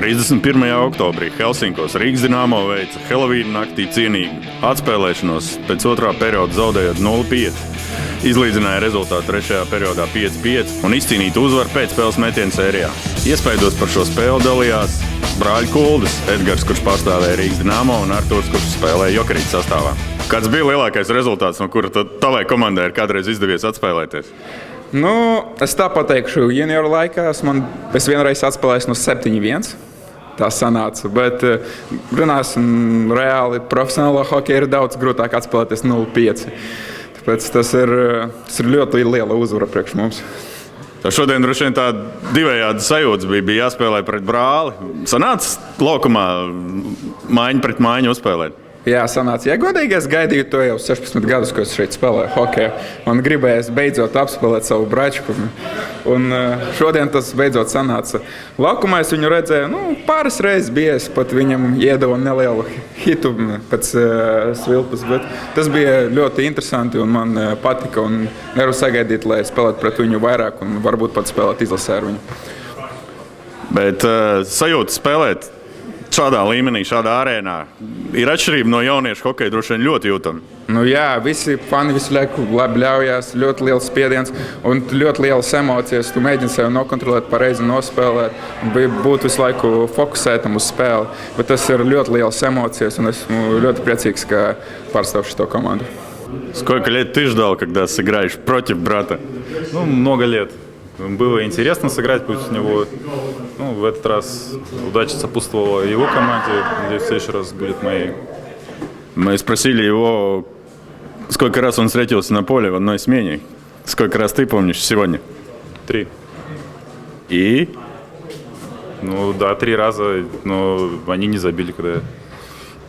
31. oktobrī Helsinkos Rīgas Dinamo veica Helovīna naktī cienīgu atspēlēšanos, pēc otrā perioda zaudējot 0-5. Izlīdzināja rezultātu trešajā periodā 5-5 un izcīnītu uzvaru pēcspēles metienu sērijā. Iespaidos par šo spēli dalījās brāļi Kuldis, Edgars, kurš pārstāvēja Rīgas Dinamo, un Arturs, kurš spēlēja Jokerītes sastāvā. Kāds bija lielākais rezultāts, no kura tavai komandai ir kādreiz izdevies atspēlēties? Es tā pateikšu, junioru laikā es vienreiz atspēlēju no 7-1. Tā sanāca, bet runāsim reāli, profesionālā hokeja ir daudz grūtāk atspēlēties 0-5. Tāpēc tas ir ļoti liela uzvara priekš mums. Šodien droši vien tāda divējāda sajūta bija jāspēlē pret brāli. Sanāca laukumā mājiņu pret mājiņu uzspēlēt? Jā, sanāca. Ja godīgi, es gaidīju to jau 16 gadus, ko es šeit spēlēju hokeju. Man gribējās beidzot apspēlēt savu bračku. Un šodien tas beidzot sanāca. Laukumā es viņu redzēju, pāris reizes bijis, pat viņam iedeva nelielu hitu pēc svilpas. Bet tas bija ļoti interesanti un man patika. Un nevaru sagaidīt, lai spēlētu pret viņu vairāk un varbūt pat spēlēt izlasē ar viņu. Bet sajūta spēlēt šādā līmenī, šādā arēnā ir atšķirība no jauniešu hokeja droši vien ļoti jūtama. Jā, visi fani visu laiku labi ļaujās, ļoti liels spiediens un ļoti lielas emocijas. Tu mēģini sevi nokontrolēt, pareizi nospēlēt, būt visu laiku fokusētam uz spēli. Bet tas ir ļoti liels emocijas un esmu ļoti priecīgs, ka pārstāvu šo komanду. Сколько лет ты ждал, когда сыграешь против брата? Много лет. Было интересно сыграть против него. В этот раз удача сопутствовала его команде. Надеюсь, в следующий раз будет моей. Мы спросили его, сколько раз он встретился на поле в одной смене. Сколько раз ты помнишь сегодня? 3. И? 3 раза, но они не забили,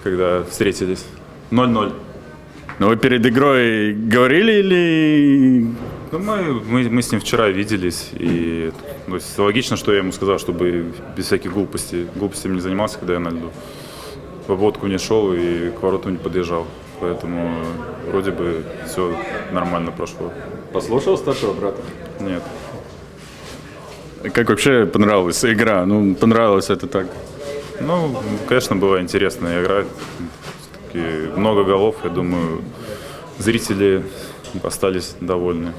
когда встретились. 0-0. Но вы перед игрой говорили или... Мы с ним вчера виделись, и логично, что я ему сказал, чтобы без всяких глупостями не занимался, когда я на льду. В обводку не шел и к вороту не подъезжал, поэтому вроде бы все нормально прошло. Послушал старшего брата? Нет. Как вообще понравилась игра? Понравилось это так? Конечно, была интересная игра. Все-таки много голов, я думаю, зрители остались довольны.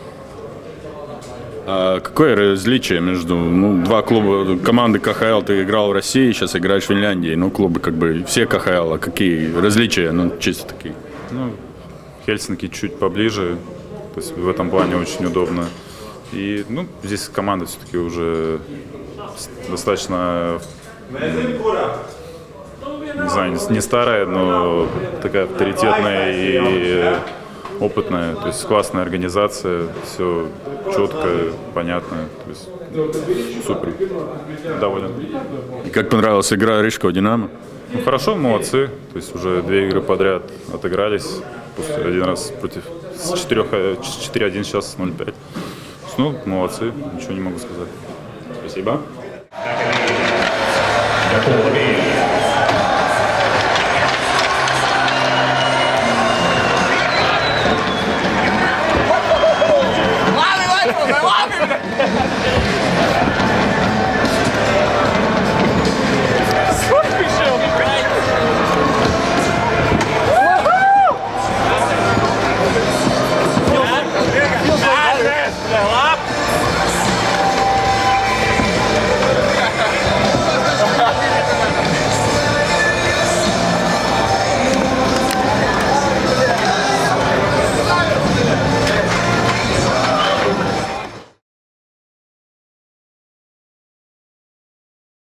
А какое различие между два клуба, команды КХЛ? Ты играл в России, сейчас играешь в Финляндии. Клубы все КХЛ. А какие различия, чисто такие? Хельсинки чуть поближе, то есть в этом плане очень удобно. И здесь команда все-таки уже достаточно, не знаю, не старая, но такая авторитетная и опытная, то есть классная организация, все четко, понятно, то есть супер, доволен. И как понравилась игра Рижского Динамо? Хорошо, молодцы, то есть уже 2 игры подряд отыгрались, один раз против 4-1, сейчас 0-5. Молодцы, ничего не могу сказать. Спасибо.